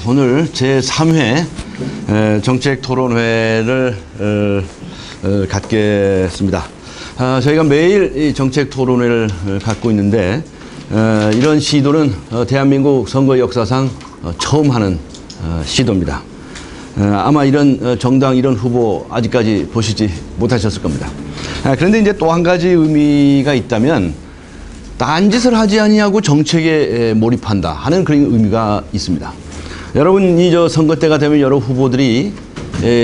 오늘 제3회 정책 토론회를 갖겠습니다. 저희가 매일 이 정책 토론회를 갖고 있는데 이런 시도는 대한민국 선거 역사상 처음 하는 시도입니다. 아마 이런 정당 이런 후보 아직까지 보시지 못하셨을 겁니다. 그런데 이제 또 한 가지 의미가 있다면 딴짓을 하지 아니하고 정책에 몰입한다 하는 그런 의미가 있습니다. 여러분 이 선거 때가 되면 여러 후보들이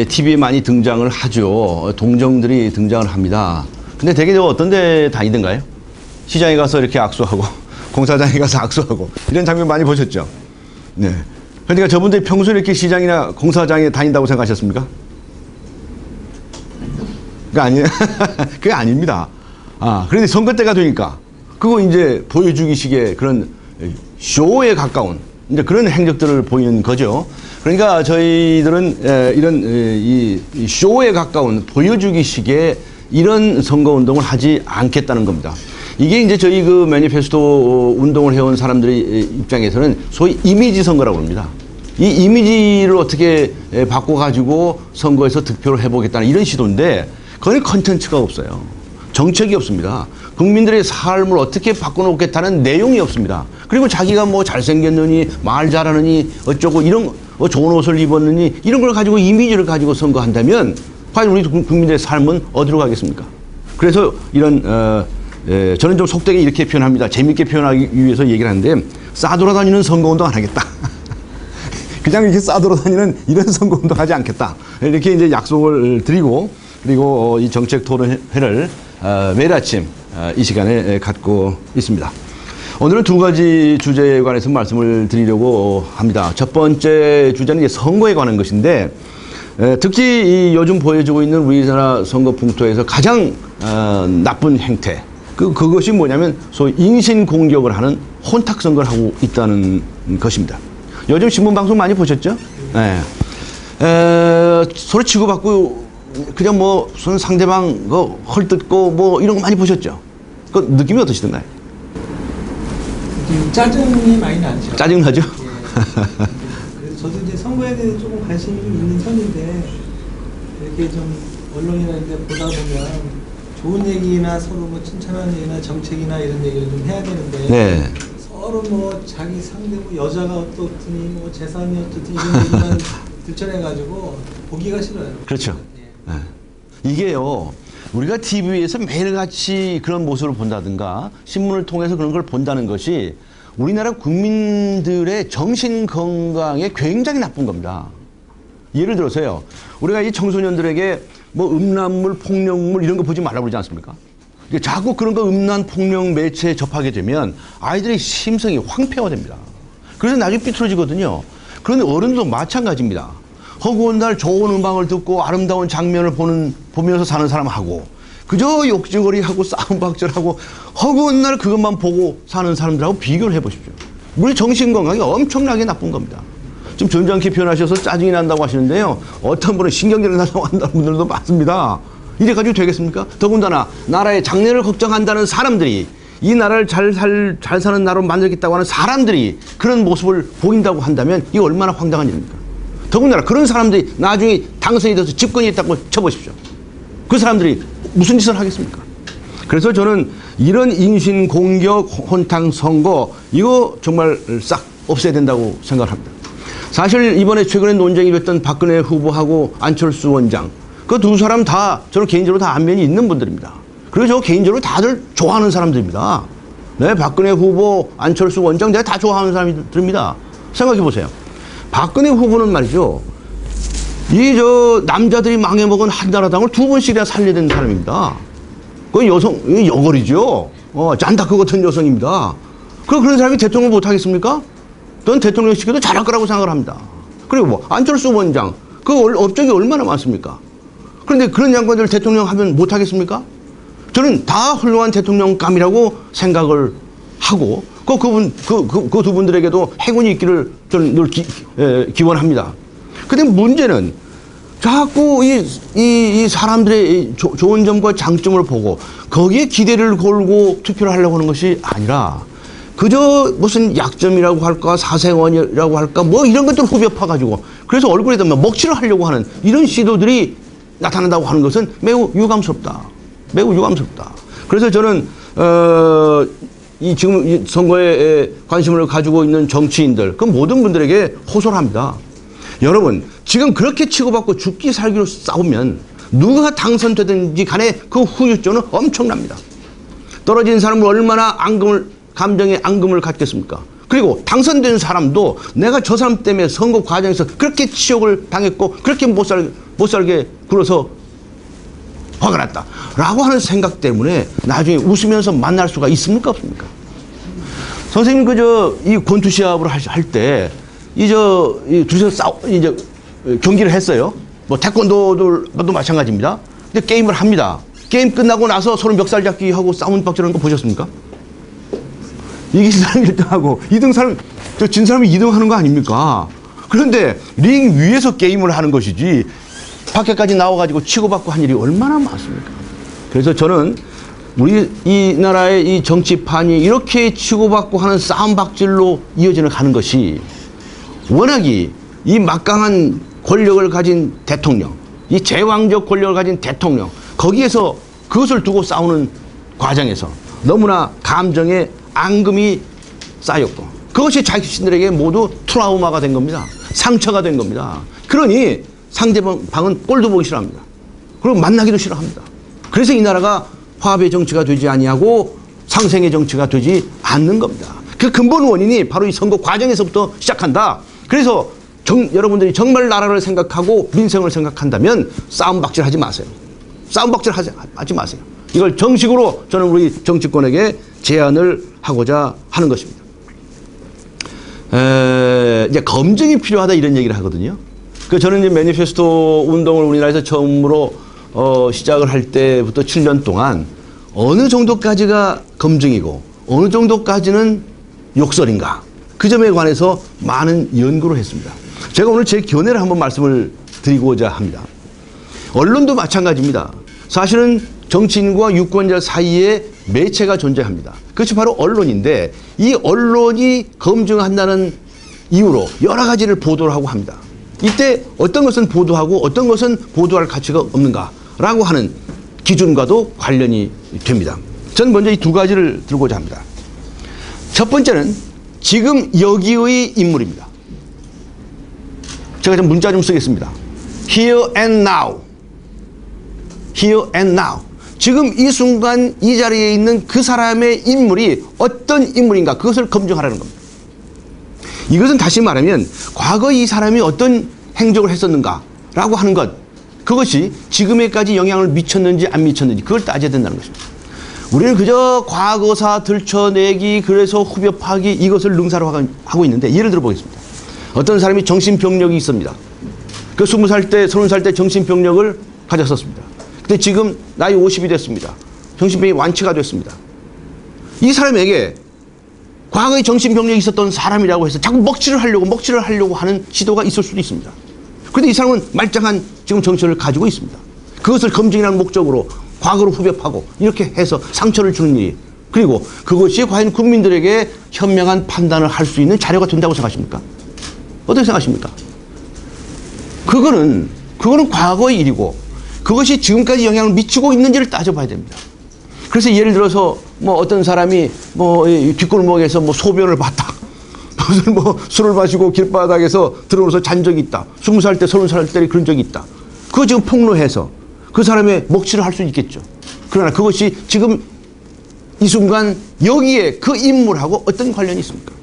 TV에 많이 등장을 하죠. 동정들이 등장을 합니다. 근데 되게 어떤 데 다니던가요? 시장에 가서 이렇게 악수하고 공사장에 가서 악수하고 이런 장면 많이 보셨죠? 네. 그러니까 저분들이 평소에 이렇게 시장이나 공사장에 다닌다고 생각하셨습니까? 그게 아니에요. 그게 아닙니다. 그런데 선거 때가 되니까 그거 이제 보여주기식의 그런 쇼에 가까운 이제 그런 행적들을 보이는 거죠. 그러니까 저희들은 이런 이 쇼에 가까운 보여주기식의 이런 선거운동을 하지 않겠다는 겁니다. 이게 이제 저희 그 매니페스토 운동을 해온 사람들의 입장에서는 소위 이미지 선거라고 합니다. 이 이미지를 어떻게 바꿔가지고 선거에서 득표를 해보겠다는 이런 시도인데 그건 컨텐츠가 없어요. 정책이 없습니다. 국민들의 삶을 어떻게 바꿔놓겠다는 내용이 없습니다. 그리고 자기가 뭐 잘생겼느니 말 잘하느니 어쩌고 이런 좋은 옷을 입었느니 이런 걸 가지고 이미지를 가지고 선거한다면 과연 우리 국민들의 삶은 어디로 가겠습니까? 그래서 이런 저는 좀 속되게 이렇게 표현합니다. 재밌게 표현하기 위해서 얘기를 하는데 싸돌아다니는 선거운동 안 하겠다. 그냥 이렇게 싸돌아다니는 이런 선거운동 하지 않겠다. 이렇게 이제 약속을 드리고 그리고 이 정책 토론회를 매일 아침 이 시간에 갖고 있습니다. 오늘은 두 가지 주제에 관해서 말씀을 드리려고 합니다. 첫 번째 주제는 이제 선거에 관한 것인데 특히 이 요즘 보여지고 있는 우리나라 선거 풍토에서 가장 나쁜 행태 그것이 뭐냐면 소위 인신 공격을 하는 혼탁 선거를 하고 있다는 것입니다. 요즘 신문 방송 많이 보셨죠? 네. 서로 치고받고 그냥 뭐 상대방 헐뜯고 뭐 이런 거 많이 보셨죠? 그 느낌이 어떠시던가요? 짜증이 많이 나죠. 짜증 나죠? 예. 그래서 저도 이제 선거에 대해서 조금 관심이 좀 있는 편인데 이렇게 좀 언론이나 이런 데 보다 보면 좋은 얘기나 서로 뭐 칭찬하는 얘기나 정책이나 이런 얘기를 좀 해야 되는데 네. 서로 뭐 자기 상대 뭐 여자가 어떻더니 뭐 재산이 어떻더니 이런 얘기만 들춰내가지고 보기가 싫어요. 그렇죠. 네. 이게요, 우리가 TV에서 매일같이 그런 모습을 본다든가 신문을 통해서 그런 걸 본다는 것이 우리나라 국민들의 정신 건강에 굉장히 나쁜 겁니다. 예를 들어서요, 우리가 이 청소년들에게 뭐 음란물, 폭력물 이런 거 보지 말라고 그러지 않습니까? 자꾸 그런 거 음란, 폭력 매체에 접하게 되면 아이들의 심성이 황폐화됩니다. 그래서 나중에 삐뚤어지거든요. 그런데 어른도 마찬가지입니다. 허구한 날 좋은 음악을 듣고 아름다운 장면을 보면서 사는 사람하고 그저 욕지거리하고 싸움박질하고 허구한 날 그것만 보고 사는 사람들하고 비교를 해보십시오. 우리 정신건강이 엄청나게 나쁜 겁니다. 좀 점잖게 표현하셔서 짜증이 난다고 하시는데요. 어떤 분은 신경질이 난다고 한다는 분들도 많습니다. 이래 가지고 되겠습니까? 더군다나 나라의 장래를 걱정한다는 사람들이 이 나라를 잘 사는 나라로 만들겠다고 하는 사람들이 그런 모습을 보인다고 한다면 이거 얼마나 황당한 일입니까? 더군다나 그런 사람들이 나중에 당선이 돼서 집권이 있다고 쳐보십시오. 그 사람들이 무슨 짓을 하겠습니까? 그래서 저는 이런 인신공격, 혼탕 선거 이거 정말 싹 없애야 된다고 생각합니다. 사실 이번에 최근에 논쟁이 됐던 박근혜 후보하고 안철수 원장 그 두 사람 다 저는 개인적으로 다 안면이 있는 분들입니다. 그리고 저 개인적으로 다들 좋아하는 사람들입니다. 네, 박근혜 후보, 안철수 원장 내가 다 좋아하는 사람들입니다. 생각해 보세요. 박근혜 후보는 말이죠. 남자들이 망해먹은 한나라당을 두 번씩이나 살려야 되는 사람입니다. 그 여걸이죠. 잔다크 같은 여성입니다. 그런 사람이 대통령 못하겠습니까? 전 대통령 시켜도 잘할 거라고 생각을 합니다. 그리고 뭐, 안철수 원장. 그 업적이 얼마나 많습니까? 그런데 그런 양반들 대통령 하면 못하겠습니까? 저는 다 훌륭한 대통령감이라고 생각을 하고, 그 두 분들에게도 행운이 있기를 저는 늘 기원합니다. 근데 문제는 자꾸 이 사람들의 좋은 점과 장점을 보고 거기에 기대를 걸고 투표를 하려고 하는 것이 아니라 그저 무슨 약점이라고 할까 사생원이라고 할까 뭐 이런 것들 후벼 파가지고 그래서 얼굴에다 먹칠을 하려고 하는 이런 시도들이 나타난다고 하는 것은 매우 유감스럽다. 매우 유감스럽다. 그래서 저는 이 지금 이 선거에 관심을 가지고 있는 정치인들 그 모든 분들에게 호소를 합니다. 여러분 지금 그렇게 치고받고 죽기 살기로 싸우면 누가 당선되든지 간에 그 후유증은 엄청납니다. 떨어진 사람은 얼마나 감정의 앙금을 갖겠습니까? 그리고 당선된 사람도 내가 저 사람 때문에 선거 과정에서 그렇게 치욕을 당했고 그렇게 못 살게 굴어서 화가 났다 라고 하는 생각 때문에 나중에 웃으면서 만날 수가 있습니까 없습니까? 선생님 이 권투 시합을 할 때 둘이서 이제 경기를 했어요. 뭐 태권도도 마찬가지입니다. 근데 게임을 합니다. 게임 끝나고 나서 서로 멱살 잡기 하고 싸움 박질하는 거 보셨습니까? 이긴 사람이 1등하고 2등 사람 진 사람이 2등 하는 거 아닙니까? 그런데 링 위에서 게임을 하는 것이지 밖에까지 나와가지고 치고받고 한 일이 얼마나 많습니까? 그래서 저는 우리 이 나라의 이 정치판이 이렇게 치고받고 하는 싸움박질로 이어지는 가는 것이 워낙이 이 막강한 권력을 가진 대통령, 이 제왕적 권력을 가진 대통령 거기에서 그것을 두고 싸우는 과정에서 너무나 감정의 앙금이 쌓였고 그것이 자신들에게 모두 트라우마가 된 겁니다. 상처가 된 겁니다. 그러니 상대방은 꼴도 보기 싫어합니다. 그리고 만나기도 싫어합니다. 그래서 이 나라가 화합의 정치가 되지 아니하고 상생의 정치가 되지 않는 겁니다. 그 근본 원인이 바로 이 선거 과정에서부터 시작한다. 그래서 여러분들이 정말 나라를 생각하고 민생을 생각한다면 싸움박질 하지 마세요. 싸움박질 하지 마세요. 이걸 정식으로 저는 우리 정치권에게 제안을 하고자 하는 것입니다. 이제 검증이 필요하다 이런 얘기를 하거든요. 저는 이제 매니페스토 운동을 우리나라에서 처음으로 시작을 할 때부터 7년 동안 어느 정도까지가 검증이고 어느 정도까지는 욕설인가 그 점에 관해서 많은 연구를 했습니다. 제가 오늘 제 견해를 한번 말씀을 드리고자 합니다. 언론도 마찬가지입니다. 사실은 정치인과 유권자 사이에 매체가 존재합니다. 그것이 바로 언론인데 이 언론이 검증한다는 이유로 여러 가지를 보도를 하고 합니다. 이때 어떤 것은 보도하고 어떤 것은 보도할 가치가 없는가라고 하는 기준과도 관련이 됩니다. 저는 먼저 이 두 가지를 들고자 합니다. 첫 번째는 지금 여기의 인물입니다. 제가 좀 문자 좀 쓰겠습니다. Here and now. Here and now. 지금 이 순간 이 자리에 있는 그 사람의 인물이 어떤 인물인가 그것을 검증하라는 겁니다. 이것은 다시 말하면 과거 이 사람이 어떤 행적을 했었는가라고 하는 것 그것이 지금에까지 영향을 미쳤는지 안 미쳤는지 그걸 따져야 된다는 것입니다. 우리는 그저 과거사 들춰내기 그래서 후벼 파기 이것을 능사로 하고 있는데 예를 들어 보겠습니다. 어떤 사람이 정신병력이 있습니다. 그 20살 때 30살 때 정신병력을 가졌었습니다. 근데 지금 나이 50이 됐습니다. 정신병이 완치가 됐습니다. 이 사람에게 과거에 정신병력이 있었던 사람이라고 해서 자꾸 먹칠을 하려고 하는 시도가 있을 수도 있습니다. 그런데 이 사람은 말짱한 지금 정신을 가지고 있습니다. 그것을 검증이라는 목적으로 과거로 후벼파고 이렇게 해서 상처를 주는 일이 그리고 그것이 과연 국민들에게 현명한 판단을 할 수 있는 자료가 된다고 생각하십니까? 어떻게 생각하십니까? 그거는 과거의 일이고 그것이 지금까지 영향을 미치고 있는지를 따져봐야 됩니다. 그래서 예를 들어서 뭐 어떤 사람이 뭐 뒷골목에서 뭐 소변을 봤다. 무슨 뭐 술을 마시고 길바닥에서 들어오면서 잔 적이 있다. 20살 때 30살 때 그런 적이 있다. 그거 지금 폭로해서 그 사람의 먹칠을 할 수 있겠죠. 그러나 그것이 지금 이 순간 여기에 그 인물하고 어떤 관련이 있습니까?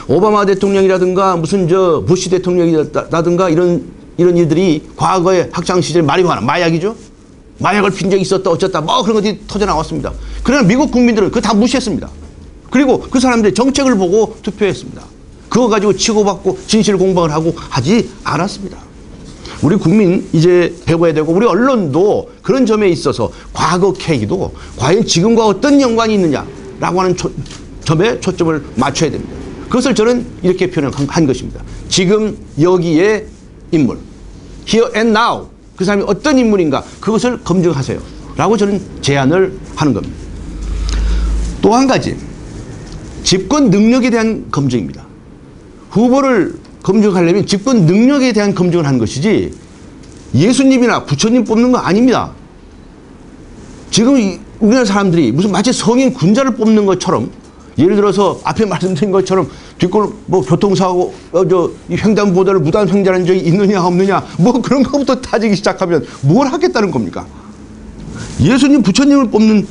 오바마 대통령이라든가 무슨 부시 대통령이라든가 이런 일들이 과거에 학창시절 마리화나 마약이죠. 마약을 핀 적이 있었다 어쩌다 뭐 그런 것들이 터져 나왔습니다. 그러나 미국 국민들은 그거 다 무시했습니다. 그리고 그 사람들의 정책을 보고 투표했습니다. 그거 가지고 치고받고 진실 공방을 하고 하지 않았습니다. 우리 국민 이제 배워야 되고 우리 언론도 그런 점에 있어서 과거 계기도 과연 지금과 어떤 연관이 있느냐라고 하는 점에 초점을 맞춰야 됩니다. 그것을 저는 이렇게 표현한 것입니다. 지금 여기에 인물 Here and now 그 사람이 어떤 인물인가 그것을 검증하세요. 라고 저는 제안을 하는 겁니다. 또 한 가지 집권 능력에 대한 검증입니다. 후보를 검증하려면 집권 능력에 대한 검증을 하는 것이지 예수님이나 부처님 뽑는 거 아닙니다. 지금 우리나라 사람들이 무슨 마치 성인 군자를 뽑는 것처럼, 예를 들어서 앞에 말씀드린 것처럼 뒷골 뭐 교통사고 이 횡단보도를 무단 횡단한 적이 있느냐 없느냐 뭐 그런 것부터 따지기 시작하면 뭘 하겠다는 겁니까? 예수님 부처님을 뽑는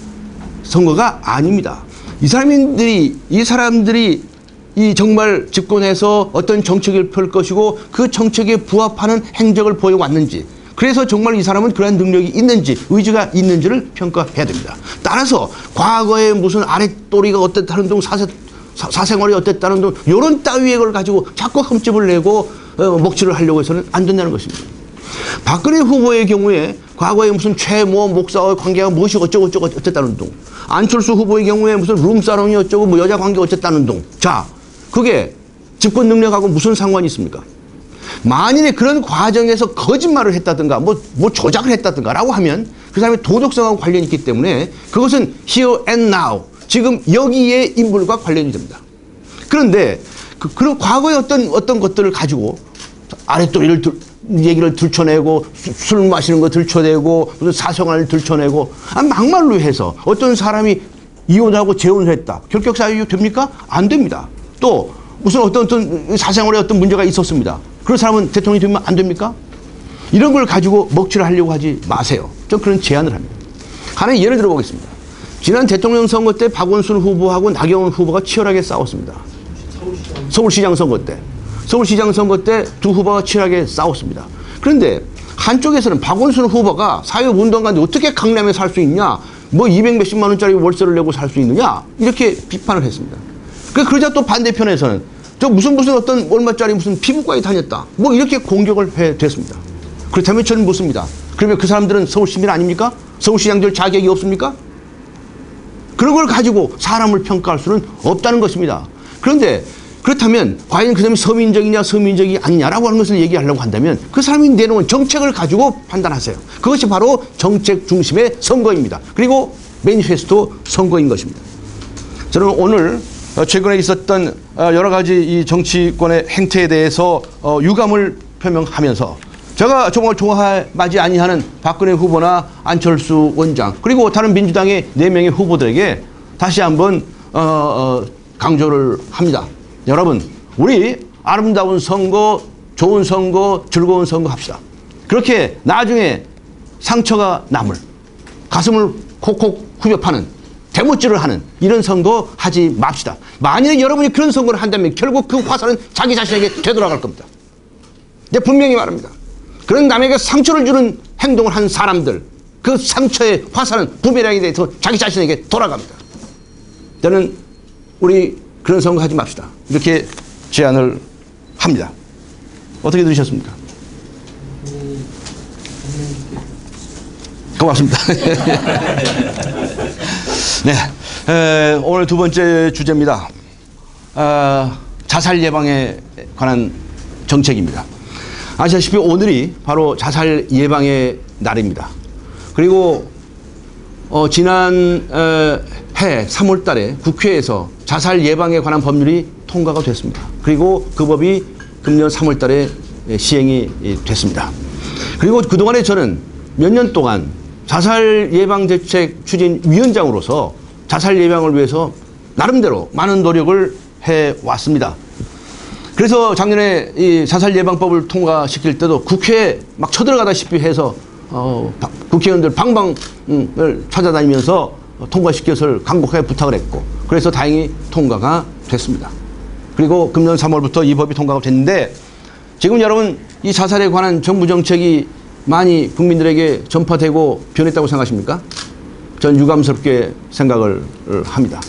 선거가 아닙니다. 이 사람들이 이 정말 집권해서 어떤 정책을 펼 것이고 그 정책에 부합하는 행적을 보여왔는지, 그래서 정말 이 사람은 그러한 능력이 있는지 의지가 있는지를 평가해야 됩니다. 따라서 과거에 무슨 아랫도리가 어땠다는 등 사생활이 어땠다는 등 이런 따위의 걸 가지고 자꾸 흠집을 내고 먹칠을 하려고 해서는 안 된다는 것입니다. 박근혜 후보의 경우에 과거에 무슨 최모 목사와의 관계가 무엇이 어쩌고 어쨌다는 등, 안철수 후보의 경우에 무슨 룸사롱이 어쩌고 뭐 여자 관계 어쨌다는 등, 자, 그게 집권 능력하고 무슨 상관이 있습니까? 만일에 그런 과정에서 거짓말을 했다든가 뭐 조작을 했다든가 라고 하면 그 사람의 도덕성하고 관련이 있기 때문에 그것은 here and now, 지금 여기에 인물과 관련이 됩니다. 그런데 그런 과거의 어떤 것들을 가지고 아랫도리를 얘기를 들춰내고 술 마시는 거 들춰내고 무슨 사생활을 들춰내고 막말로 해서 어떤 사람이 이혼하고 재혼을 했다, 결격 사유 됩니까? 안 됩니다. 또 무슨 어떤 사생활에 어떤 문제가 있었습니다. 그런 사람은 대통령이 되면 안 됩니까? 이런 걸 가지고 먹칠을 하려고 하지 마세요. 저 그런 제안을 합니다. 하나의 예를 들어보겠습니다. 지난 대통령 선거 때 박원순 후보하고 나경원 후보가 치열하게 싸웠습니다. 서울시장 선거 때. 서울시장 선거 때 두 후보가 치열하게 싸웠습니다. 그런데 한쪽에서는 박원순 후보가 사회운동가인데 어떻게 강남에 살 수 있냐, 뭐 200몇십만 원짜리 월세를 내고 살 수 있느냐, 이렇게 비판을 했습니다. 그러자 또 반대편에서는 저 무슨 어떤 얼마짜리 무슨 피부과에 다녔다, 뭐 이렇게 공격을 됐습니다. 그렇다면 저는 묻습니다. 그러면 그 사람들은 서울 시민 아닙니까? 서울시장 될 자격이 없습니까? 그런 걸 가지고 사람을 평가할 수는 없다는 것입니다. 그런데 그렇다면 과연 그 사람이 서민적이냐 서민적이 아니냐라고 하는 것을 얘기하려고 한다면 그 사람이 내놓은 정책을 가지고 판단하세요. 그것이 바로 정책 중심의 선거입니다. 그리고 매니페스토 선거인 것입니다. 저는 오늘 최근에 있었던 여러 가지 이 정치권의 행태에 대해서 유감을 표명하면서 제가 정말 좋아하지 아니하는 박근혜 후보나 안철수 원장 그리고 다른 민주당의 4명의 후보들에게 다시 한번 강조를 합니다. 여러분, 우리 아름다운 선거, 좋은 선거, 즐거운 선거 합시다. 그렇게 나중에 상처가 남을, 가슴을 콕콕 후벼 파는, 대못질을 하는 이런 선거 하지 맙시다. 만약에 여러분이 그런 선거를 한다면 결국 그 화살은 자기 자신에게 되돌아갈 겁니다. 이제 분명히 말합니다. 그런 남에게 상처를 주는 행동을 한 사람들, 그 상처의 화살은 부메랑이 돼서 자기 자신에게 돌아갑니다. 저는 우리 그런 선거 하지 맙시다. 이렇게 제안을 합니다. 어떻게 들으셨습니까? 고맙습니다. 네, 오늘 두 번째 주제입니다. 자살 예방에 관한 정책입니다. 아시다시피 오늘이 바로 자살 예방의 날입니다. 그리고 지난 해 3월 달에 국회에서 자살 예방에 관한 법률이 통과가 됐습니다. 그리고 그 법이 금년 3월 달에 시행이 됐습니다. 그리고 그동안에 저는 몇 년 동안 자살 예방 대책 추진위원장으로서 자살 예방을 위해서 나름대로 많은 노력을 해왔습니다. 그래서 작년에 이 자살 예방법을 통과시킬 때도 국회에 막 쳐들어가다시피 해서 국회의원들 방방을 찾아다니면서 통과시켜서 간곡하게 부탁을 했고, 그래서 다행히 통과가 됐습니다. 그리고 금년 3월부터 이 법이 통과가 됐는데, 지금 여러분 이 자살에 관한 정부 정책이 많이 국민들에게 전파되고 변했다고 생각하십니까? 전 유감스럽게 생각을 합니다.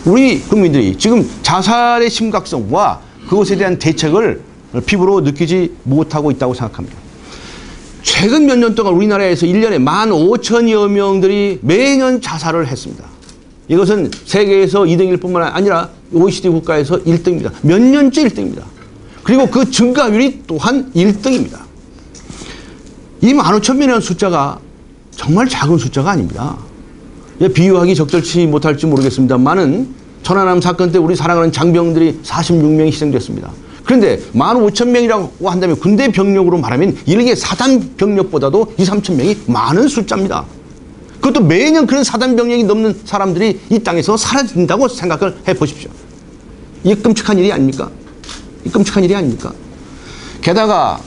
우리 국민들이 지금 자살의 심각성과 그것에 대한 대책을 피부로 느끼지 못하고 있다고 생각합니다. 최근 몇 년 동안 우리나라에서 1년에 15,000여 명들이 매년 자살을 했습니다. 이것은 세계에서 2등일 뿐만 아니라 OECD 국가에서 1등입니다. 몇 년째 1등입니다. 그리고 그 증가율이 또한 1등입니다. 이 15,000명이라는 숫자가 정말 작은 숫자가 아닙니다. 비유하기 적절치 못할지 모르겠습니다만은 천안함 사건 때 우리 사랑하는 장병들이 46명이 희생됐습니다. 그런데 15,000명이라고 한다면 군대 병력으로 말하면 일개 사단 병력보다도 2, 3,000명이 많은 숫자입니다. 그것도 매년 그런 사단 병력이 넘는 사람들이 이 땅에서 사라진다고 생각을 해보십시오. 이게 끔찍한 일이 아닙니까? 이 끔찍한 일이 아닙니까? 게다가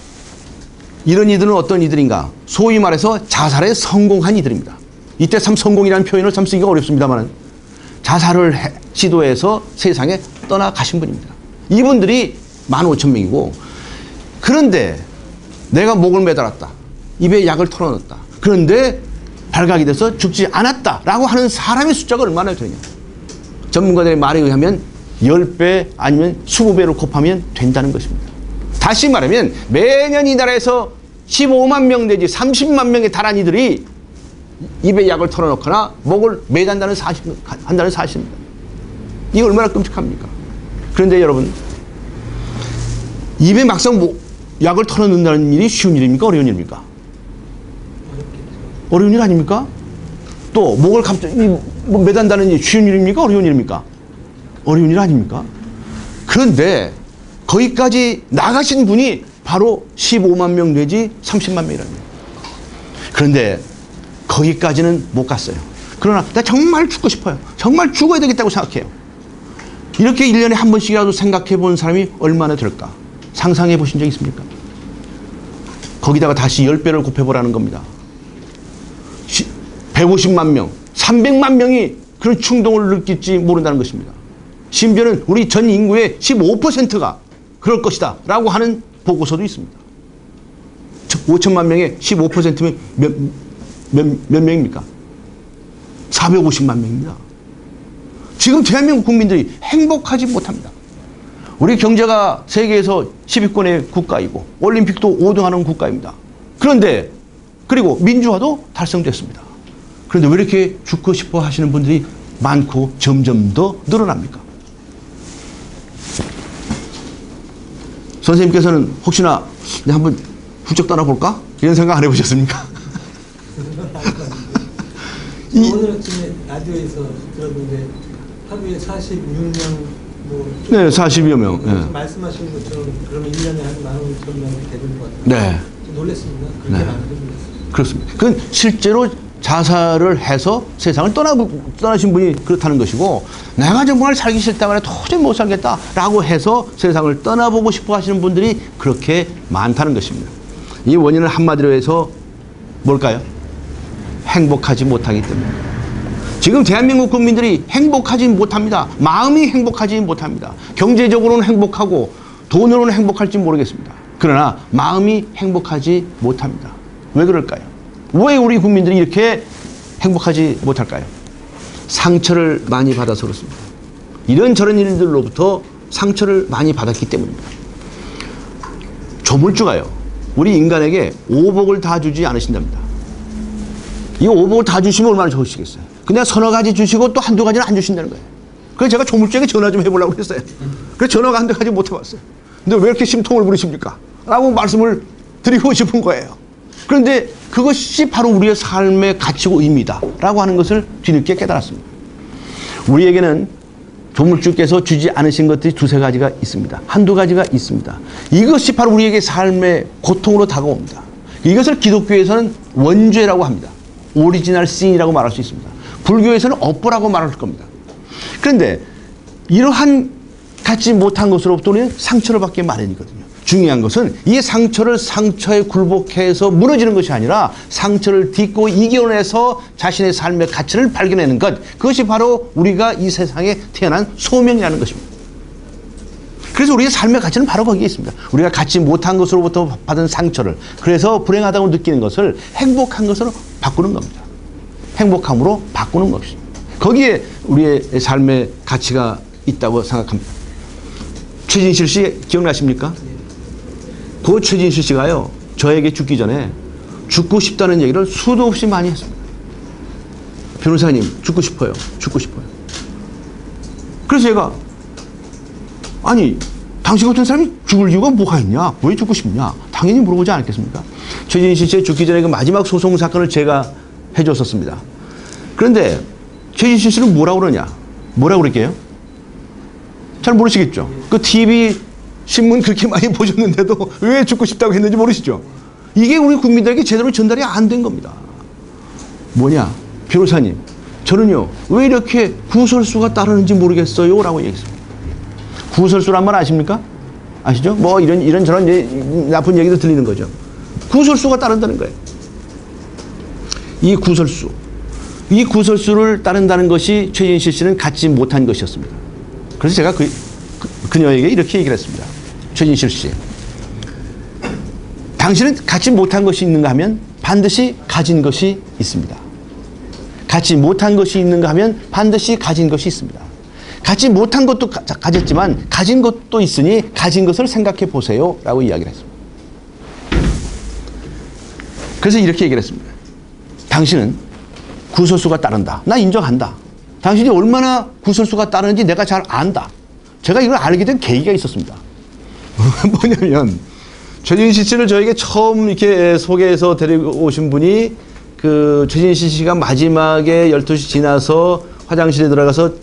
이런 이들은 어떤 이들인가? 소위 말해서 자살에 성공한 이들입니다. 이때 참 성공이라는 표현을 참 쓰기가 어렵습니다만 자살을 시도해서 세상에 떠나가신 분입니다. 이분들이 15,000명이고 그런데 내가 목을 매달았다. 입에 약을 털어넣었다. 그런데 발각이 돼서 죽지 않았다라고 하는 사람의 숫자가 얼마나 되냐. 전문가들의 말에 의하면 10배 아니면 20배로 곱하면 된다는 것입니다. 다시 말하면 매년 이 나라에서 15만 명 내지 30만 명에 달한 이들이 입에 약을 털어놓거나 목을 매단다는 한다는 사실입니다. 이게 얼마나 끔찍합니까? 그런데 여러분, 입에 막상 약을 털어넣는다는 일이 쉬운 일입니까? 어려운 일입니까? 어려운 일 아닙니까? 또 목을 갑자기 매단다는 일이 쉬운 일입니까? 어려운 일입니까? 어려운 일 아닙니까? 그런데 거기까지 나가신 분이 바로 15만 명 내지 30만 명이랍니다. 그런데 거기까지는 못 갔어요. 그러나 나 정말 죽고 싶어요. 정말 죽어야 되겠다고 생각해요. 이렇게 1년에 한 번씩이라도 생각해 본 사람이 얼마나 될까? 상상해 보신 적 있습니까? 거기다가 다시 10배를 곱해보라는 겁니다. 150만 명, 300만 명이 그런 충동을 느낄지 모른다는 것입니다. 심지어는 우리 전 인구의 15%가 그럴 것이다 라고 하는 보고서도 있습니다. 5천만 명의 15%면 몇 명입니까? 450만 명입니다. 지금 대한민국 국민들이 행복하지 못합니다. 우리 경제가 세계에서 10위권의 국가이고 올림픽도 5등하는 국가입니다. 그런데 그리고 민주화도 달성됐습니다. 그런데 왜 이렇게 죽고 싶어 하시는 분들이 많고 점점 더 늘어납니까? 선생님께서는 혹시나 한번 훌쩍 떠나볼까? 이런 생각 안 해보셨습니까? 오늘 아침에 라디오에서 들었는데 하루에 46명 네, 40여 명. 네. 말씀하신 것처럼 그러면 1년에 한 15,000명이 되는 것 같아요. 네. 좀 놀랐습니다. 그렇게 네. 많은 줄 몰랐어요. 그렇습니다. 그건 실제로 자살을 해서 세상을 떠나신 분이 그렇다는 것이고, 내가 정말 살기 싫다고 해서 도저히 못 살겠다라고 해서 세상을 떠나보고 싶어 하시는 분들이 그렇게 많다는 것입니다. 이 원인은 한마디로 해서 뭘까요? 행복하지 못하기 때문입니다. 지금 대한민국 국민들이 행복하지 못합니다. 마음이 행복하지 못합니다. 경제적으로는 행복하고 돈으로는 행복할지 모르겠습니다. 그러나 마음이 행복하지 못합니다. 왜 그럴까요? 왜 우리 국민들이 이렇게 행복하지 못할까요? 상처를 많이 받아서 그렇습니다. 이런저런 일들로부터 상처를 많이 받았기 때문입니다. 조물주가요, 우리 인간에게 오복을 다 주지 않으신답니다. 이 오복을 다 주시면 얼마나 좋으시겠어요? 그냥 서너 가지 주시고 또 한두 가지는 안 주신다는 거예요. 그래서 제가 조물주에게 전화 좀 해보려고 했어요. 그래서 전화가 한두 가지 못 해봤어요. 근데 왜 이렇게 심통을 부리십니까? 라고 말씀을 드리고 싶은 거예요. 그런데 그것이 바로 우리의 삶의 가치고 의미다 라고 하는 것을 뒤늦게 깨달았습니다. 우리에게는 조물주께서 주지 않으신 것들이 두세 가지가 있습니다. 한두 가지가 있습니다. 이것이 바로 우리에게 삶의 고통으로 다가옵니다. 이것을 기독교에서는 원죄라고 합니다. 오리지널 신이라고 말할 수 있습니다. 불교에서는 업보라고 말할 겁니다. 그런데 이러한 갖지 못한 것으로부터 우리는 상처를 받게 마련이거든요. 중요한 것은 이 상처에 굴복해서 무너지는 것이 아니라 상처를 딛고 이겨내서 자신의 삶의 가치를 발견하는 것, 그것이 바로 우리가 이 세상에 태어난 소명이라는 것입니다. 그래서 우리의 삶의 가치는 바로 거기에 있습니다. 우리가 갖지 못한 것으로부터 받은 상처를, 그래서 불행하다고 느끼는 것을 행복한 것으로 바꾸는 겁니다. 행복함으로 바꾸는 것입니다. 거기에 우리의 삶의 가치가 있다고 생각합니다. 최진실 씨 기억나십니까? 그 최진실 씨가요, 저에게 죽기 전에 죽고 싶다는 얘기를 수도 없이 많이 했습니다. 변호사님, 죽고 싶어요. 죽고 싶어요. 그래서 제가, 아니, 당신 같은 사람이 죽을 이유가 뭐가 있냐? 왜 죽고 싶냐? 당연히 물어보지 않았겠습니까? 최진실 씨 죽기 전에 그 마지막 소송 사건을 제가 해줬었습니다. 그런데 최진실 씨는 뭐라고 그러냐? 뭐라고 그럴게요? 잘 모르시겠죠. 그 TV 신문 그렇게 많이 보셨는데도 왜 죽고 싶다고 했는지 모르시죠. 이게 우리 국민들에게 제대로 전달이 안 된 겁니다. 뭐냐, 변호사님, 저는요 왜 이렇게 구설수가 따르는지 모르겠어요 라고 얘기했습니다. 구설수란 말 아십니까? 아시죠? 뭐 이런 저런 나쁜 얘기도 들리는 거죠. 구설수가 따른다는 거예요. 이 구설수를 따른다는 것이 최진실 씨는 갖지 못한 것이었습니다. 그래서 제가 그녀에게 이렇게 얘기를 했습니다. 최진실 씨, 당신은 갖지 못한 것이 있는가 하면 반드시 가진 것이 있습니다. 갖지 못한 것이 있는가 하면 반드시 가진 것이 있습니다. 갖지 못한 것도 가졌지만 가진 것도 있으니 가진 것을 생각해 보세요 라고 이야기를 했습니다. 그래서 이렇게 얘기를 했습니다. 당신은 구설수가 따른다. 나 인정한다. 당신이 얼마나 구설수가 따르는지 내가 잘 안다. 제가 이걸 알게 된 계기가 있었습니다. 뭐냐면 최진실 씨를 저에게 처음 이렇게 소개해서 데려오신 분이 그 최진실 씨가 마지막에 12시 지나서 화장실에 들어가서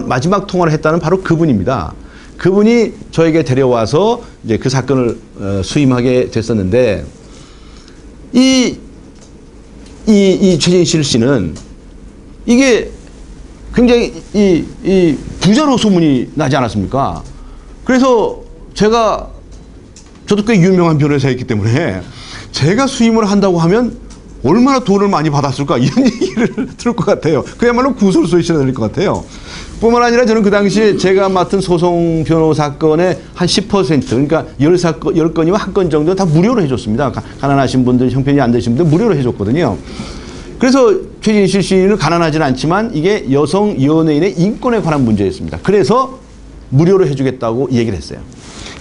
마지막 통화를 했다는 바로 그분입니다. 그분이 저에게 데려와서 이제 그 사건을 수임하게 됐었는데 이 최진실 씨는 이게 굉장히 이 부자로 소문이 나지 않았습니까? 그래서 저도 꽤 유명한 변호사였기 때문에 제가 수임을 한다고 하면 얼마나 돈을 많이 받았을까 이런 얘기를 들을 것 같아요. 그야말로 구설수에 실어낼 것 같아요. 뿐만 아니라 저는 그 당시에 제가 맡은 소송 변호 사건의 한 10% 그러니까 10건이면 한 건 정도 다 무료로 해줬습니다. 가난하신 분들, 형편이 안 되신 분들 무료로 해줬거든요. 그래서 최진실 씨는 가난하지는 않지만 이게 여성 연예인의 인권에 관한 문제였습니다. 그래서 무료로 해주겠다고 얘기를 했어요.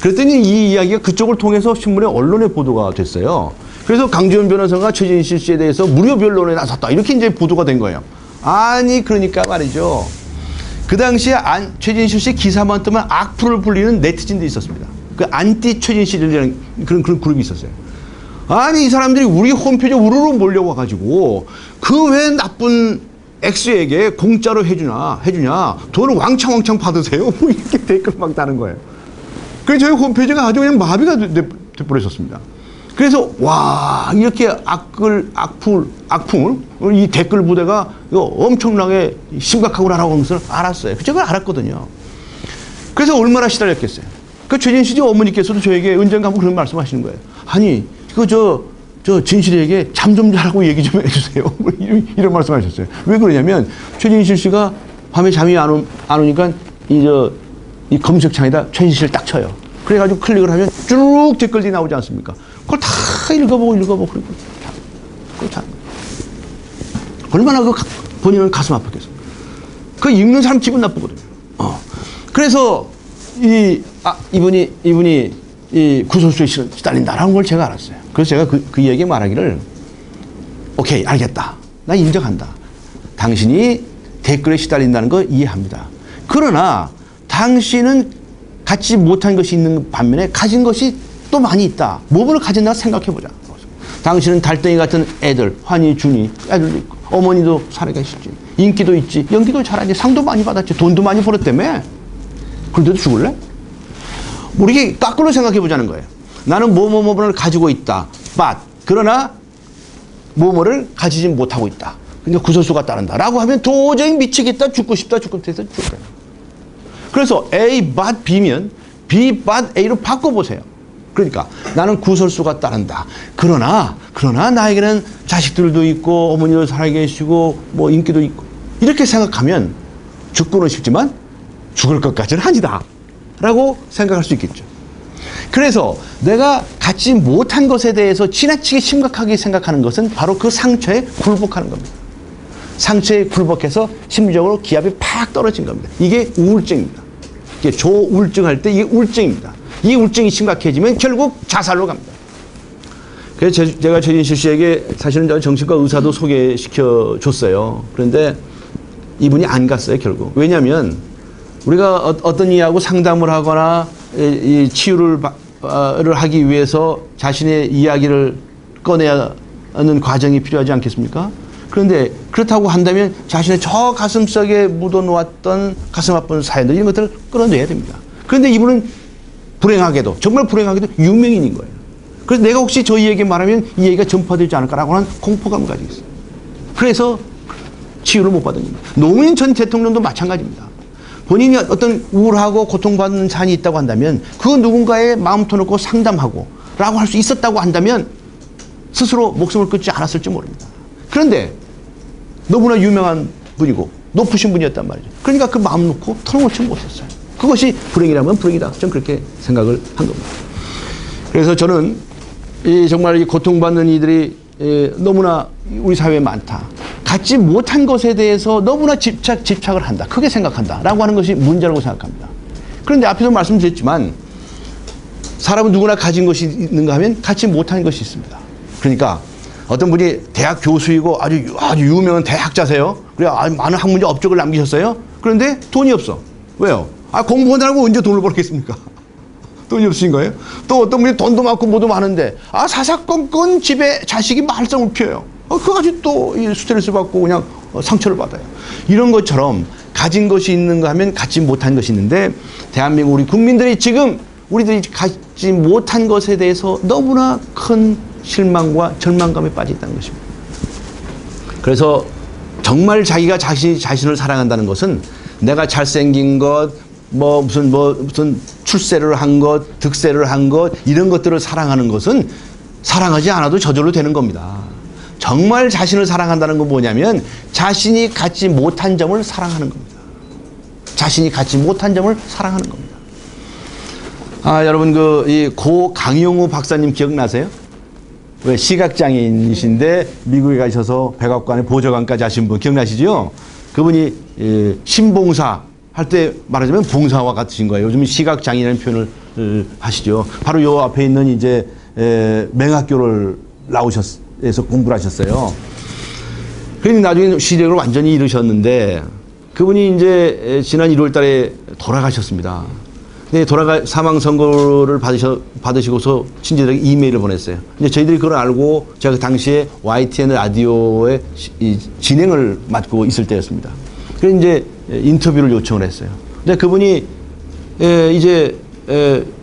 그랬더니 이 이야기가 그쪽을 통해서 신문에 언론에 보도가 됐어요. 그래서 강지원 변호사가 최진실 씨에 대해서 무료 변론에 나섰다 이렇게 이제 보도가 된 거예요. 아니 그러니까 말이죠. 그 당시에 최진실 씨 기사만 뜨면 악플을 불리는 네티즌도 있었습니다. 그 안티 최진실이라는 그런 그룹이 있었어요. 아니 이 사람들이 우리 홈페이지에 우르르 몰려와가지고 그 왜 나쁜 X에게 공짜로 해주냐 돈을 왕창 받으세요 뭐 이렇게 댓글 막 다는 거예요. 그래서 저희 홈페이지가 아주 그냥 마비가 돼버렸었습니다. 그래서 와 이렇게 악풍을 이 댓글 부대가 이거 엄청나게 심각하구나라고 하면서 알았어요. 제가 알았거든요. 그래서 얼마나 시달렸겠어요. 그 최진실 씨 어머니께서도 저에게 언젠가 그런 말씀하시는 거예요. 아니 저 진실에게 잠 좀 자라고 얘기 좀 해주세요. 이런 말씀하셨어요. 왜 그러냐면 최진실 씨가 밤에 잠이 안 오니까 이 검색창에다 최진실 딱 쳐요. 그래가지고 클릭을 하면 쭉 댓글이 나오지 않습니까? 그걸 다 읽어보고 그리고 참 얼마나 본인은 가슴 아팠겠어. 그 읽는 사람 기분 나쁘거든요. 그래서 이분이 이 구설수에 시달린다라는 걸 제가 알았어요. 그래서 제가 그 얘기 말하기를 오케이 알겠다. 나 인정한다. 당신이 댓글에 시달린다는 거 이해합니다. 그러나 당신은 갖지 못한 것이 있는 반면에 가진 것이 또 많이 있다. 무엇을 가진다 생각해보자. 당신은 달덩이 같은 애들, 환희, 준이 애들도 있고 어머니도 살아계시지. 인기도 있지. 연기도 잘하지. 상도 많이 받았지. 돈도 많이 벌었다며. 그런데도 죽을래? 우리 거꾸로 생각해보자는 거예요. 나는 뭐를 가지고 있다. 그러나 뭐를 가지지 못하고 있다. 그러니까 구설수가 따른다. 라고 하면 도저히 미치겠다. 죽고 싶다. 죽고 싶다. 죽겠다. 그래서 A, but B면 B, but A로 바꿔보세요. 그러니까 나는 구설수가 따른다. 그러나 나에게는 자식들도 있고 어머니도 살아계시고 뭐 인기도 있고 이렇게 생각하면 죽고는 싶지만 죽을 것까지는 아니다. 라고 생각할 수 있겠죠. 그래서 내가 갖지 못한 것에 대해서 지나치게 심각하게 생각하는 것은 바로 그 상처에 굴복하는 겁니다. 상처에 굴복해서 심리적으로 기압이 팍 떨어진 겁니다. 이게 우울증입니다. 이게 조우울증 할 때 이게 우울증입니다. 이 우울증이 심각해지면 결국 자살로 갑니다. 그래서 제가 최진실 씨에게 사실은 정신과 의사도 소개시켜 줬어요. 그런데 이분이 안 갔어요, 결국. 왜냐하면 우리가 어떤 이하고 상담을 하거나 이 치유를 하기 위해서 자신의 이야기를 꺼내야 하는 과정이 필요하지 않겠습니까? 그런데 그렇다고 한다면 자신의 저 가슴속에 묻어놓았던 가슴 아픈 사연들 이런 것들을 끌어내야 됩니다. 그런데 이분은 불행하게도 정말 불행하게도 유명인인 거예요. 그래서 내가 혹시 저희에게 말하면 이 얘기가 전파되지 않을까라고 하는 공포감을 가지고 있어요. 그래서 치유를 못 받은 겁니다. 노무현 전 대통령도 마찬가지입니다. 본인이 어떤 우울하고 고통받는 사안이 있다고 한다면 그 누군가의 마음 터놓고 상담하고 라고 할 수 있었다고 한다면 스스로 목숨을 끊지 않았을지 모릅니다. 그런데 너무나 유명한 분이고 높으신 분이었단 말이죠. 그러니까 그 마음 놓고 털어놓지 못했어요. 그것이 불행이라면 불행이다. 저는 그렇게 생각을 한 겁니다. 그래서 저는 정말 이 고통받는 이들이 너무나 우리 사회에 많다. 갖지 못한 것에 대해서 너무나 집착을 한다. 크게 생각한다. 라고 하는 것이 문제라고 생각합니다. 그런데 앞에서 말씀드렸지만 사람은 누구나 가진 것이 있는가 하면 갖지 못한 것이 있습니다. 그러니까 어떤 분이 대학 교수이고 아주 유명한 대학자세요. 그래 많은 학문적 업적을 남기셨어요. 그런데 돈이 없어. 왜요? 공부하느라고 언제 돈을 벌겠습니까? 돈이 없으신 거예요? 또 어떤 분이 돈도 많고 뭐도 많은데 사사건건 집에 자식이 말썽을 피워요. 그거 가지고 또 스트레스 받고 그냥 상처를 받아요. 이런 것처럼 가진 것이 있는가 하면 갖지 못한 것이 있는데 대한민국 우리 국민들이 지금 우리들이 갖지 못한 것에 대해서 너무나 큰 실망과 절망감에 빠져 있다는 것입니다. 그래서 정말 자기가 자신을 사랑한다는 것은 내가 잘생긴 것, 무슨 출세를 한 것, 득세를 한 것, 이런 것들을 사랑하는 것은 사랑하지 않아도 저절로 되는 겁니다. 정말 자신을 사랑한다는 건 뭐냐면 자신이 갖지 못한 점을 사랑하는 겁니다. 자신이 갖지 못한 점을 사랑하는 겁니다. 여러분 고 강용우 박사님 기억나세요? 왜 시각장애인이신데 미국에 가셔서 백악관의 보좌관까지 하신 분 기억나시죠? 그분이 신봉사 할 때 말하자면 봉사와 같으신 거예요. 요즘 시각장애인이라는 표현을 하시죠. 바로 요 앞에 있는 이제 맹학교를 나오셔서 공부를 하셨어요. 그런데 나중에 시력을 완전히 잃으셨는데 그분이 이제 지난 1월 달에 돌아가셨습니다. 근데 사망 선고를 받으시고서 친지들에게 이메일을 보냈어요. 근데 저희들이 그걸 알고 제가 그 당시에 YTN 라디오의 진행을 맡고 있을 때였습니다. 그래서 이제 인터뷰를 요청을 했어요. 근데 그분이 이제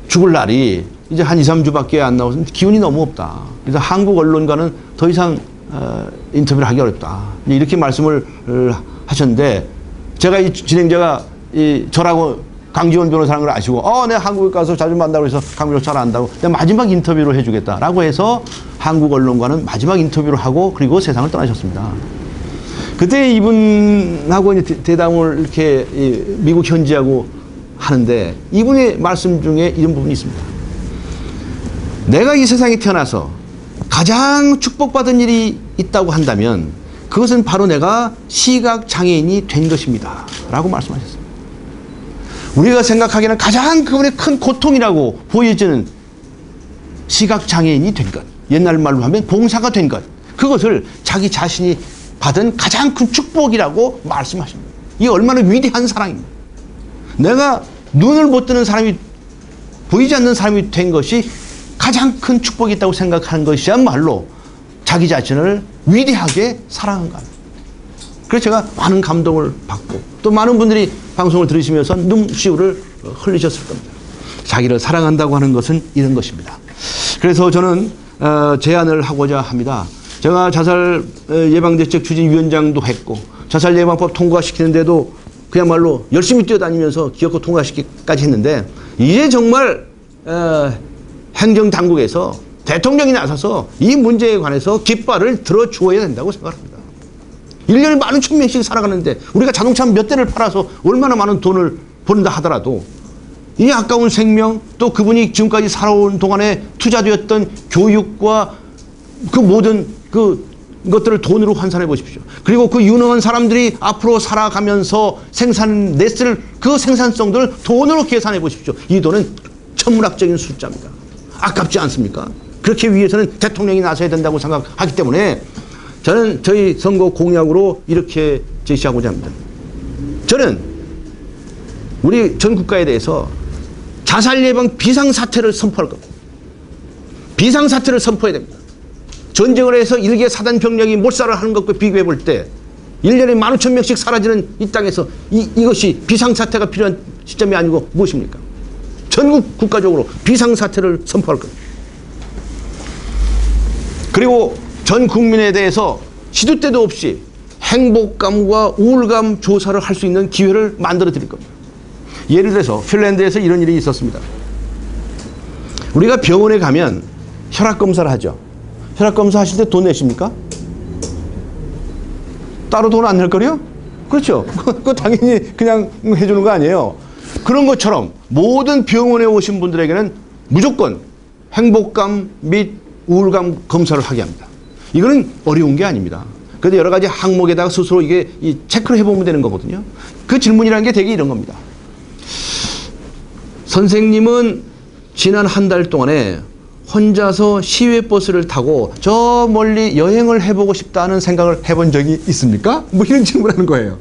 죽을 날이 이제 한 2, 3주밖에 안 나와서 기운이 너무 없다. 그래서 한국 언론과는 더 이상 인터뷰를 하기 어렵다. 이렇게 말씀을 하셨는데 제가 이 진행자가 저라고 강지원 변호사라는 걸 아시고 내가 한국에 가서 자주 만나고 해서 강변호 잘 안다고 내가 마지막 인터뷰를 해주겠다라고 해서 한국 언론과는 마지막 인터뷰를 하고 그리고 세상을 떠나셨습니다. 그때 이분하고 대담을 이렇게 미국 현지하고 하는데 이분의 말씀 중에 이런 부분이 있습니다. 내가 이 세상에 태어나서 가장 축복받은 일이 있다고 한다면 그것은 바로 내가 시각장애인이 된 것입니다. 라고 말씀하셨습니다. 우리가 생각하기에는 가장 그분의 큰 고통이라고 보여지는 시각장애인이 된 것. 옛날 말로 하면 봉사가 된 것. 그것을 자기 자신이 받은 가장 큰 축복이라고 말씀하십니다. 이게 얼마나 위대한 사랑입니다. 내가 눈을 못 뜨는 사람이 보이지 않는 사람이 된 것이 가장 큰 축복이 있다고 생각하는 것이야말로 자기 자신을 위대하게 사랑한 것. 그래서 제가 많은 감동을 받고 또 많은 분들이 방송을 들으시면서 눈시울을 흘리셨을 겁니다. 자기를 사랑한다고 하는 것은 이런 것입니다. 그래서 저는 제안을 하고자 합니다. 제가 자살 예방대책 추진위원장도 했고 자살 예방법 통과시키는데도 그야말로 열심히 뛰어다니면서 기어코 통과시키기까지 했는데 이제 정말 행정당국에서 대통령이 나서서 이 문제에 관해서 깃발을 들어주어야 된다고 생각합니다. 1년에 많은 1000명씩 살아가는데 우리가 자동차 몇 대를 팔아서 얼마나 많은 돈을 버는다 하더라도 이 아까운 생명 또 그분이 지금까지 살아온 동안에 투자되었던 교육과 그 모든 것들을 돈으로 환산해 보십시오. 그리고 그 유능한 사람들이 앞으로 살아가면서 냈을 그 생산성들을 돈으로 계산해 보십시오. 이 돈은 천문학적인 숫자입니다. 아깝지 않습니까? 그렇게 위해서는 대통령이 나서야 된다고 생각하기 때문에 저는 저희 선거 공약으로 이렇게 제시하고자 합니다. 저는 우리 전 국가에 대해서 자살 예방 비상사태를 선포할 겁니다. 비상사태를 선포해야 됩니다. 전쟁을 해서 일개 사단 병력이 몰살을 하는 것과 비교해 볼 때 1년에 15,000명씩 사라지는 이 땅에서 이것이 비상사태가 필요한 시점이 아니고 무엇입니까? 전국 국가적으로 비상사태를 선포할 겁니다. 그리고 전 국민에 대해서 시도 때도 없이 행복감과 우울감 조사를 할 수 있는 기회를 만들어 드릴 겁니다. 예를 들어서 핀란드에서 이런 일이 있었습니다. 우리가 병원에 가면 혈압검사를 하죠. 혈압검사 하실 때 돈 내십니까? 따로 돈 안 낼 거요? 그렇죠. 그거 당연히 그냥 해주는 거 아니에요. 그런 것처럼 모든 병원에 오신 분들에게는 무조건 행복감 및 우울감 검사를 하게 합니다. 이거는 어려운 게 아닙니다. 그래도 여러 가지 항목에다가 스스로 이게 체크를 해보면 되는 거거든요. 그 질문이라는 게 되게 이런 겁니다. 선생님은 지난 한 달 동안에 혼자서 시외버스를 타고 저 멀리 여행을 해보고 싶다는 생각을 해본 적이 있습니까? 뭐 이런 질문을 하는 거예요.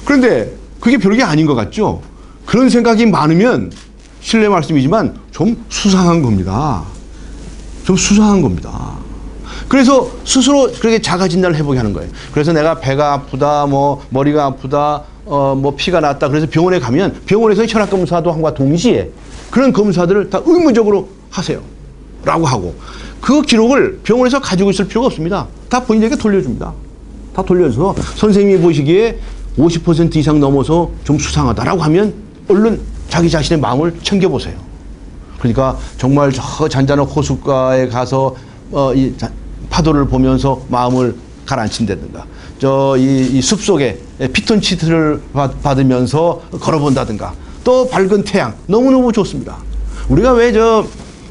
그런데 그게 별게 아닌 것 같죠? 그런 생각이 많으면 실례 말씀이지만 좀 수상한 겁니다. 좀 수상한 겁니다. 그래서 스스로 그렇게 자가 진단을 해보게 하는 거예요. 그래서 내가 배가 아프다, 뭐 머리가 아프다, 뭐 피가 났다. 그래서 병원에 가면 병원에서 혈압 검사도 함과 동시에 그런 검사들을 다 의무적으로 하세요. 라고 하고 그 기록을 병원에서 가지고 있을 필요가 없습니다. 다 본인에게 돌려줍니다. 다 돌려줘서 선생님이 보시기에 50% 이상 넘어서 좀 수상하다라고 하면 얼른 자기 자신의 마음을 챙겨보세요. 그러니까 정말 저 잔잔한 호숫가에 가서 이 파도를 보면서 마음을 가라앉힌다든가 이 숲속에 피톤치드를 받으면서 걸어본다든가 또 밝은 태양 너무너무 좋습니다. 우리가 왜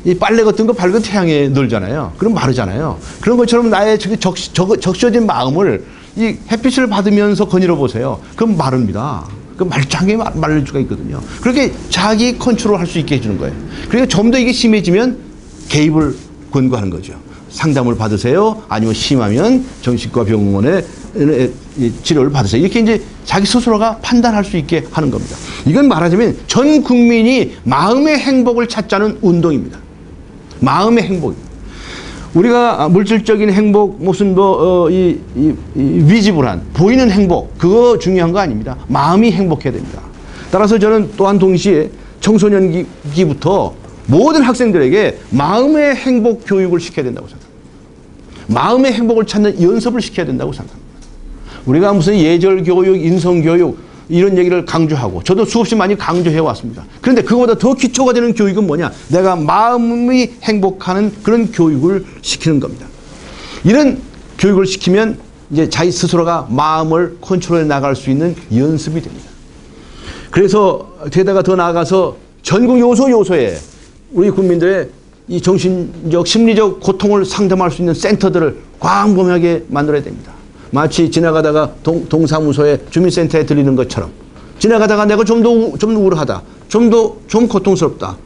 이 빨래 같은 거 밝은 태양에 널잖아요. 그럼 마르잖아요. 그런 것처럼 나의 적셔진 마음을 이 햇빛을 받으면서 거닐어 보세요. 그럼 마릅니다. 그 말짱하게 마를 수가 있거든요. 그렇게 자기 컨트롤 할 수 있게 해주는 거예요. 그러니까 좀 더 이게 심해지면 개입을 권고하는 거죠. 상담을 받으세요. 아니면 심하면 정신과 병원에 치료를 받으세요. 이렇게 이제 자기 스스로가 판단할 수 있게 하는 겁니다. 이건 말하자면 전 국민이 마음의 행복을 찾자는 운동입니다. 마음의 행복입니다. 우리가 물질적인 행복, 무슨 비지블한 보이는 행복, 그거 중요한 거 아닙니다. 마음이 행복해야 됩니다. 따라서 저는 또한 동시에 청소년기부터 모든 학생들에게 마음의 행복 교육을 시켜야 된다고 생각합니다. 마음의 행복을 찾는 연습을 시켜야 된다고 생각합니다. 우리가 무슨 예절 교육, 인성 교육 이런 얘기를 강조하고 저도 수없이 많이 강조해 왔습니다. 그런데 그거보다 더 기초가 되는 교육은 뭐냐? 내가 마음이 행복하는 그런 교육을 시키는 겁니다. 이런 교육을 시키면 이제 자기 스스로가 마음을 컨트롤해 나갈 수 있는 연습이 됩니다. 그래서 게다가 더 나아가서 전국 요소요소에 우리 국민들의 이 정신적, 심리적 고통을 상담할 수 있는 센터들을 광범위하게 만들어야 됩니다. 마치 지나가다가 동사무소에 주민센터에 들리는 것처럼 지나가다가 내가 좀 우울하다, 좀 고통스럽다,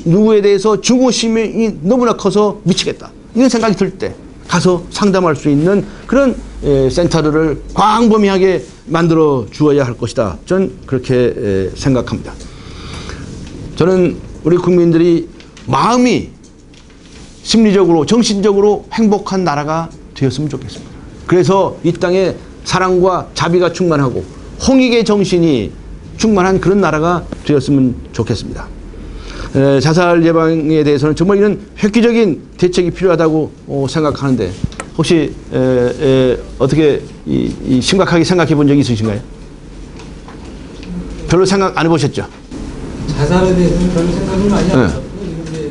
누구에 대해서 증오심이 너무나 커서 미치겠다 이런 생각이 들 때 가서 상담할 수 있는 그런 센터들을 광범위하게 만들어 주어야 할 것이다. 전 그렇게 생각합니다. 저는 우리 국민들이 마음이 심리적으로 정신적으로 행복한 나라가 되었으면 좋겠습니다. 그래서 이 땅에 사랑과 자비가 충만하고 홍익의 정신이 충만한 그런 나라가 되었으면 좋겠습니다. 자살 예방에 대해서는 정말 이런 획기적인 대책이 필요하다고 생각하는데 혹시 어떻게 심각하게 생각해 본 적이 있으신가요? 별로 생각 안 해보셨죠? 자살에 대해서는 별로 생각을 많이 안 했었고 근데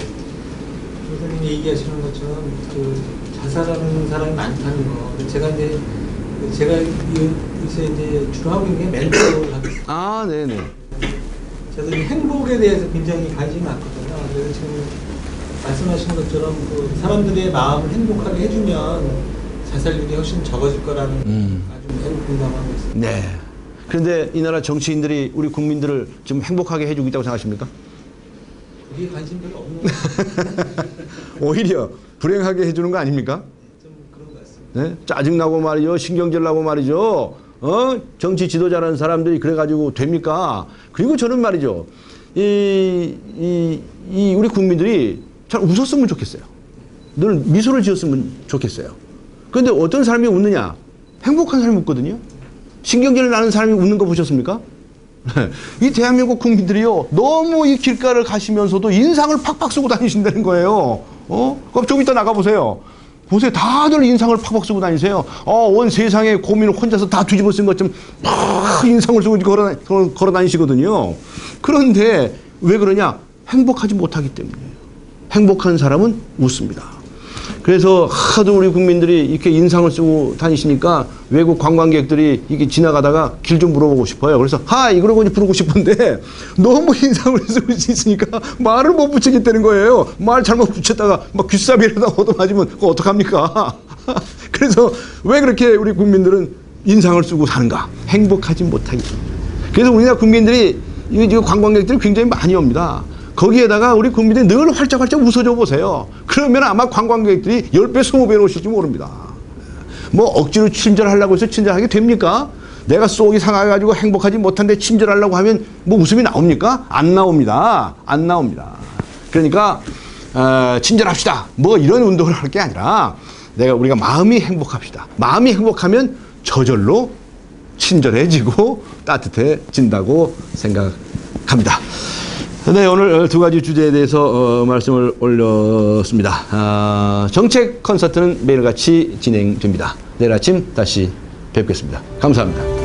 선생님이 얘기하시는 것처럼 그 자살하는 사람이 많다는 거. 제가 요새 이제 주로 하고 있는 게 멘토를 하고 있어요. 아, 네네. 저도 이 행복에 대해서 굉장히 관심이 많거든요. 그래서 지금 말씀하신 것처럼 그 사람들의 마음을 행복하게 해주면 자살률이 훨씬 적어질 거라는 아주 매우 공감하고 있습니다. 네. 그런데 이 나라 정치인들이 우리 국민들을 지금 행복하게 해주고 있다고 생각하십니까? 그게 관심 별로 없는 것 같아요. 오히려 불행하게 해주는 거 아닙니까? 좀 그런 것 같습니다. 네? 짜증나고 말이죠. 신경질 나고 말이죠. 정치 지도자라는 사람들이 그래가지고 됩니까? 그리고 저는 말이죠. 우리 국민들이 잘 웃었으면 좋겠어요. 늘 미소를 지었으면 좋겠어요. 그런데 어떤 사람이 웃느냐? 행복한 사람이 웃거든요. 신경질 나는 사람이 웃는 거 보셨습니까? 이 대한민국 국민들이요, 너무 이 길가를 가시면서도 인상을 팍팍 쓰고 다니신다는 거예요. 그럼 좀 이따 나가보세요. 보세요. 다들 인상을 팍팍 쓰고 다니세요. 온 세상의 고민을 혼자서 다 뒤집어 쓴 것처럼 막 인상을 쓰고 걸어 다니시거든요. 그런데 왜 그러냐? 행복하지 못하기 때문이에요. 행복한 사람은 웃습니다. 그래서 하도 우리 국민들이 이렇게 인상을 쓰고 다니시니까 외국 관광객들이 이게 지나가다가 길 좀 물어보고 싶어요. 그래서 하이 그러고 부르고 싶은데 너무 인상을 쓰고 있으니까 말을 못 붙이겠다는 거예요. 말 잘못 붙였다가 막 귀싸비라도 얻어맞으면 그거 어떡합니까? 그래서 왜 그렇게 우리 국민들은 인상을 쓰고 사는가? 행복하지 못하기 때문에. 그래서 우리나라 국민들이 이 관광객들이 굉장히 많이 옵니다. 거기에다가 우리 국민들이 늘 활짝활짝 웃어줘 보세요. 그러면 아마 관광객들이 10배, 20배로 오실지 모릅니다. 뭐 억지로 친절하려고 해서 친절하게 됩니까? 내가 속이 상해가지고 행복하지 못한데 친절하려고 하면 뭐 웃음이 나옵니까? 안 나옵니다. 안 나옵니다. 그러니까 친절합시다. 뭐 이런 운동을 할 게 아니라 우리가 마음이 행복합시다. 마음이 행복하면 저절로 친절해지고 따뜻해진다고 생각합니다. 네, 오늘 두 가지 주제에 대해서 말씀을 올렸습니다. 정책 콘서트는 매일같이 진행됩니다. 내일 아침 다시 뵙겠습니다. 감사합니다.